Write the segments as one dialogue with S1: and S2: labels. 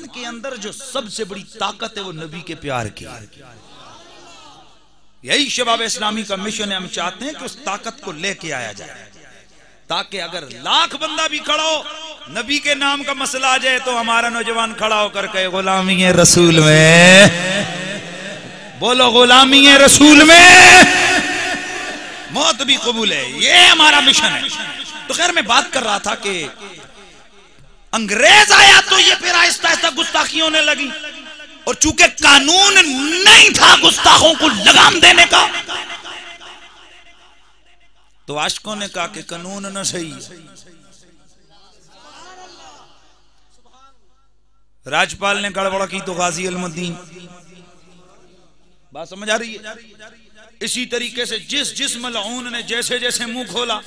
S1: ایمان کے اندر جو سب سے بڑی طاقت ہے وہ نبی کے پیار کی. یہی شباب اسلامی کا مشن ہے. ہم چاہتے ہیں کہ اس طاقت کو لے کے آیا جائے تاکہ اگر لاکھ بندہ بھی کھڑا ہو نبی کے نام کا مسئلہ آ جائے تو ہمارا نوجوان کھڑا ہو کر کہے غلامی رسول میں. بولو غلامی رسول میں موت بھی قبول ہے. یہ ہمارا مشن ہے. تو خیر میں بات کر رہا تھا کہ انگریز آیا تو یہ پھر آہستہ آہستہ گستاخی ہونے لگی اور چونکہ قانون نہیں تھا گستاخوں کو لگام دینے کا تو عاشقوں نے کہا کہ قانون نہ صحیح. راجپال نے گڑبڑ کی تو غازی علم الدین. بات سمجھ آ رہی ہے؟ اسی طریقے سے جس ملعون نے جیسے جیسے منہ کھولا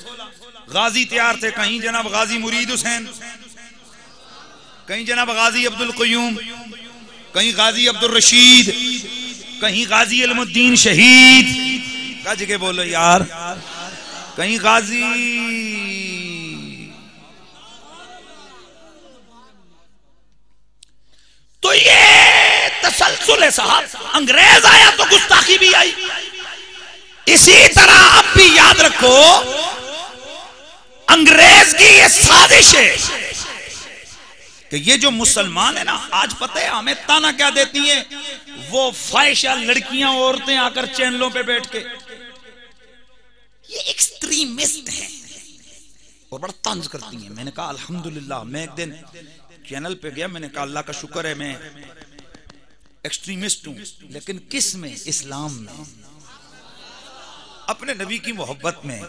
S1: غازی تیار تھے. کہیں جناب غازی مرید حسین, کہیں جناب غازی عبد القیوم, کہیں غازی عبد الرشید, کہیں غازی علم الدین شہید. گج کے بولو یار. کہیں غازی. تو یہ تسلسل ہے صاحب. انگریز آیا تو گستاخی بھی آئی. اسی طرح اب بھی یاد رکھو انگریز کی یہ سازش ہے کہ یہ جو مسلمان ہیں نا آج پتہ ہے ہمیں تانا کیا دیتی ہیں. وہ فاحشہ لڑکیاں عورتیں آ کر چینلوں پہ بیٹھ کے یہ ایکسٹریمسٹ ہیں اور بڑا طنز کرتی ہیں. میں نے کہا الحمدللہ. میں ایک دن چینل پہ گیا, میں نے کہا اللہ کا شکر ہے میں ایکسٹریمسٹ ہوں لیکن کس میں؟ اسلام میں, اپنے نبی کی محبت میں.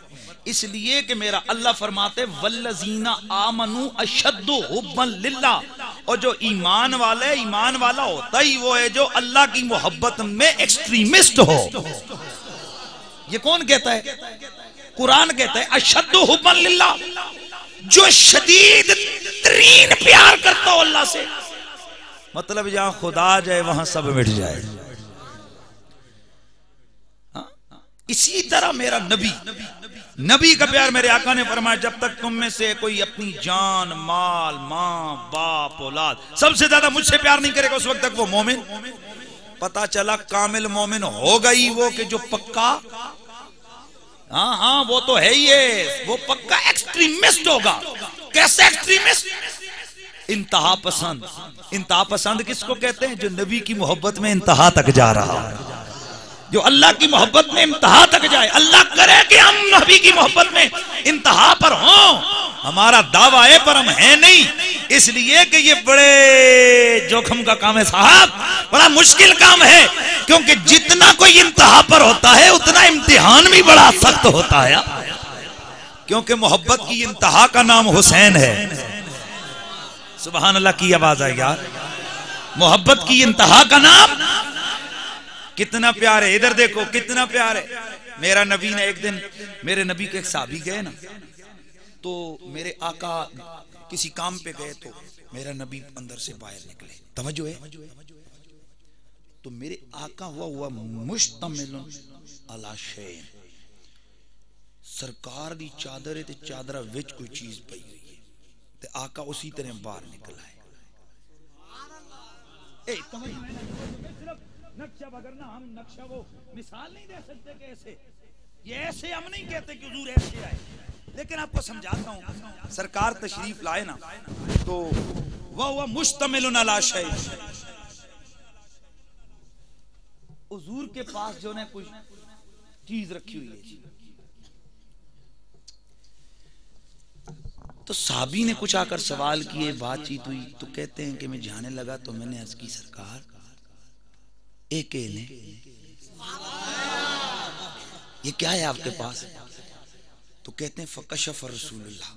S1: اس لیے کہ میرا اللہ فرماتے والذین آمنوا اشد حبا للہ. اور جو ایمان والا ہوتا ہی وہ ہے جو اللہ کی محبت میں ایکسٹریمسٹ ہو. یہ کون کہتا ہے؟ قرآن کہتا ہے اشد حبا للہ. جو شدید ترین پیار کرتا ہو اللہ سے, مطلب جہاں خدا جائے وہاں سب مٹ جائے. اسی طرح میرا نبی کا پیار. میرے آقا نے فرمایا جب تک تم میں سے کوئی اپنی جان, مال, ماں, باپ, اولاد سب سے زیادہ مجھ سے پیار نہیں کرے گا اس وقت تک وہ مومن. پتا چلا کامل مومن ہوگا ہی وہ کہ جو پکا, ہاں وہ تو ہے ہی ہے, وہ پکا ایکسٹریمسٹ ہوگا. کیسے ایکسٹریمسٹ؟ انتہا پسند. انتہا پسند کس کو کہتے ہیں؟ جو نبی کی محبت میں انتہا تک جا رہا ہے, جو اللہ کی محبت میں انتہا تک جائے. اللہ کرے کہ ہم نبی کی محبت میں انتہا پر ہوں. ہمارا دعویٰ ہے پر ہم ہیں نہیں. اس لیے کہ یہ بڑے جوخم کا کام ہے صاحب, بڑا مشکل کام ہے. کیونکہ جتنا کوئی انتہا پر ہوتا ہے اتنا امتحان بھی بڑا سخت ہوتا ہے. کیونکہ محبت کی انتہا کا نام حسین ہے. سبحان اللہ کی آواز آئی یار. محبت کی انتہا کا نام کتنا پیار ہے. ادھر دیکھو کتنا پیار ہے. میرا نبی نے ایک دن, میرے نبی کے ایک صحابی گئے نا, تو میرے آقا کسی کام پہ گئے تو میرا نبی اندر سے باہر نکلے. توجہ ہے. تو میرے آقا ہوا مشتمل علی شیء. سرکار دی چادر ہے تے چادرہ وچ کوئی چیز پئی ہوئی ہے تے آقا اسی طرح باہر نکل آئے. نقشہ بگرنا ہم نقشہ وہ مثال نہیں دے سکتے کہ ایسے, یہ ایسے ہم نہیں کہتے کہ حضور ایسے آئے, لیکن آپ کو سمجھاتا ہوں. سرکار تشریف لائے نا تو وہ مشتمل علی شیء. حضور کے پاس جو نے کچھ چیز رکھی ہوئی ہے تو صحابی نے کچھ آ کر سوال کیے, بات چیت ہوئی تو کہتے ہیں کہ میں جانے لگا تو میں نے عرض کی سرکار ایک لیں, یہ کیا ہے آپ کے پاس؟ تو کہتے ہیں فکشف رسول اللہ.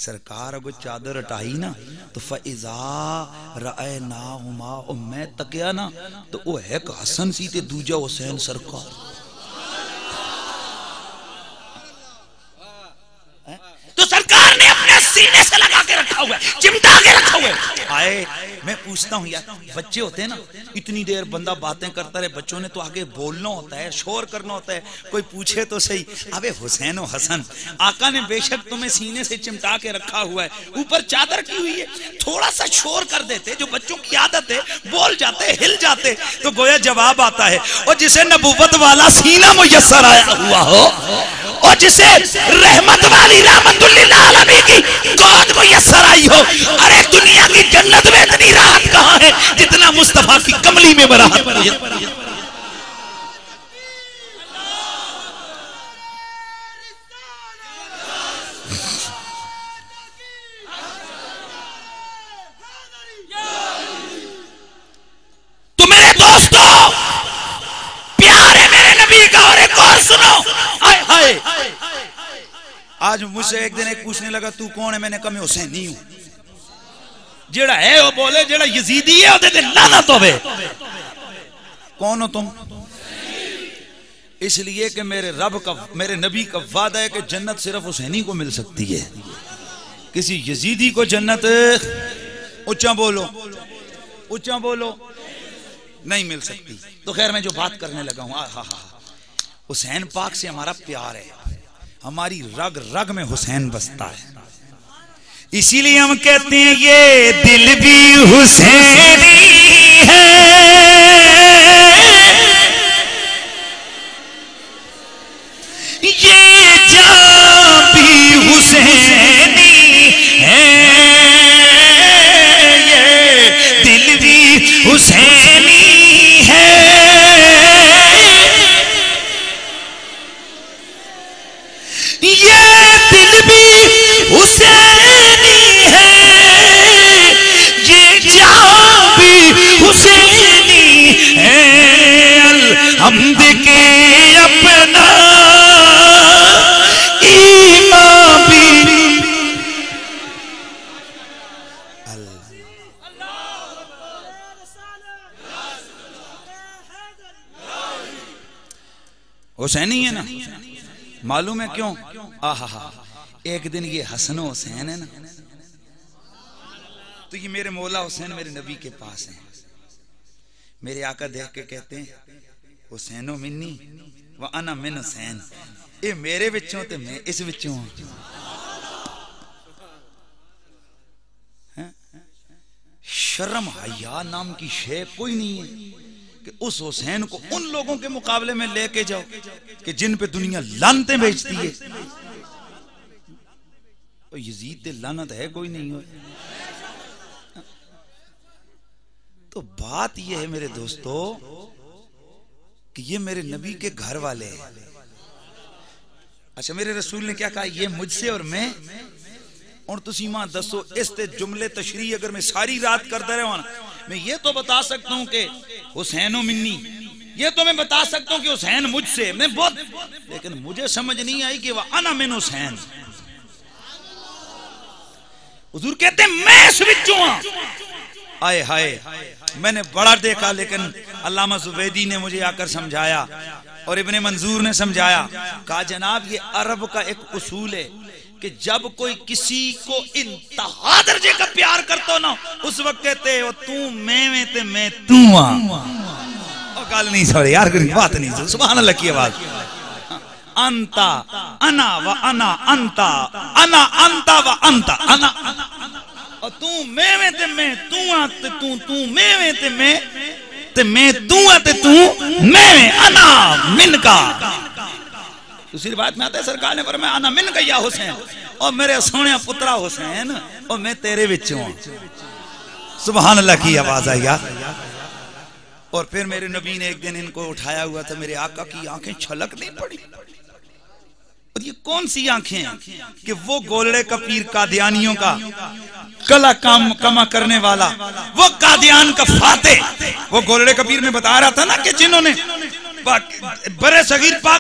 S1: سرکار اگر چادر ہٹائی نا تو فَإِذَا رَأَيْنَاهُمَا, اور میں تکیا نا تو وہ ایک حسن سی تے دوجہ حسین سرکار. تو سرکار نے اپنے سینے سے لگا کے رکھا ہوا ہے، چمٹا کے رکھا ہوا ہے. آئے میں پوچھتا ہوں یار بچے ہوتے ہیں نا اتنی دیر بندہ باتیں کرتا رہے، بچوں نے تو آگے بولنا ہوتا ہے، شور کرنا ہوتا ہے، کوئی پوچھے تو صحیح ابے حسین و حسن آقا نے بے شک تمہیں سینے سے چمٹا کے رکھا ہوا ہے، اوپر چادر کی ہوئی ہے، تھوڑا سا شور کر دیتے جو بچوں کی عادت ہے، بول جاتے ہل جاتے تو گویا جواب آتا ہے. اور جسے نبوت والا سینہ میسر آیا ہوا ہو اور جسے رحمت والی رحمت للعالمین کی گود میسر آئی ہو، ارے دنیا کی جنت میں اتنی راحت کہاں ہے جتنا مصطفیٰ کی کملی میں براحت ہے. تو میرے دوستو پیارے میرے نبی کا اور ایک اور سنو. آئے ہائے آج مجھ سے ایک دن ایک پوچھنے لگا تو کون ہے؟ میں نے کہا میں حسینی ہوں. جیڑا ہے وہ بولے جیڑا یزیدی ہے وہ دے لعنت ہوے. کون ہو تم؟ اس لیے کہ میرے رب کا میرے نبی کا وعدہ ہے کہ جنت صرف حسینی کو مل سکتی ہے، کسی یزیدی کو جنت اونچا بولو اونچا بولو نہیں مل سکتی. تو خیر میں جو بات کرنے لگا ہوں حسین پاک سے ہمارا پیار ہے، ہماری رگ رگ میں حسین بستا ہے، اسی لیے ہم کہتے ہیں یہ دل بھی حسینی ہے، یہ جان بھی حسینی ہے، یہ دل بھی حسینی ہے، یہ دل بھی حسینی ہے، یہ جان بھی حسینی ہے، الحمد کے اپنا ایمان بھی. حسینی ہے نا، معلوم ہے کیوں؟ ایک دن یہ حسن و حسین ہے نا تو یہ میرے مولا حسین میرے نبی کے پاس ہیں، میرے آقا دیکھ کے کہتے ہیں حسین و منی و انا من حسین، اے میرے بچوں تے میں اس بچوں ہوں. شرم حیا نام کی شے کوئی نہیں ہے کہ اس حسین کو ان لوگوں کے مقابلے میں لے کے جاؤ کہ جن پہ دنیا لعنتیں بیچتی ہے. یزید دے لعنت ہے کوئی نہیں ہو. تو بات یہ ہے میرے دوستو کہ یہ میرے نبی کے گھر والے ہیں. اچھا میرے رسول نے کیا کہا؟ یہ مجھ سے اور میں. اور تسی ماں دسو اس تے جملے تشریح اگر میں ساری رات کرتا رہا ہوں میں یہ تو بتا سکتا ہوں کہ حسین و منی، یہ تو میں بتا سکتا ہوں کہ حسین مجھ سے، میں بہت، لیکن مجھے سمجھ نہیں آئی کہ وہ انا من حسین. حضور کہتے ہیں میں اس وچوں ہوں. آئے ہائے میں نے بڑا دیکھا لیکن علامہ زبیدی نے مجھے آ کر سمجھایا اور ابن منظور نے سمجھایا، کہا جناب یہ عرب کا ایک اصول ہے کہ جب کوئی کسی کو انتہا درجے کا پیار کرتا ہو نا اس وقت کہتے ہو تو میں تے میں تو اور گال نہیں سوڑے یار بات نہیں سوڑے سبحان اللہ کی آواز. انتا انا و انا انتا انا انتا و انتا انا اور تو میں تے میں تو میں تے میں تو میں انا من کا. دوسری بات میں آتا ہے سرکار نے فرمایا انا من کا یا حسین، اور میرے سونے پترا حسین اور میں تیرے وچوں ہوں. سبحان اللہ کی آواز آئی. اور پھر میرے نبی نے ایک دن ان کو اٹھایا ہوا تھا، میرے آقا کی آنکھیں چھلک نہیں پڑی. اور یہ کون سی آنکھیں ہیں کہ وہ گولڑے کا پیر قادیانیوں کا کلا کما کرنے والا، وہ قادیان کا فاتح، وہ گولڑے کا پیر میں بتا رہا تھا نا کہ جنہوں نے برے صغیر پاک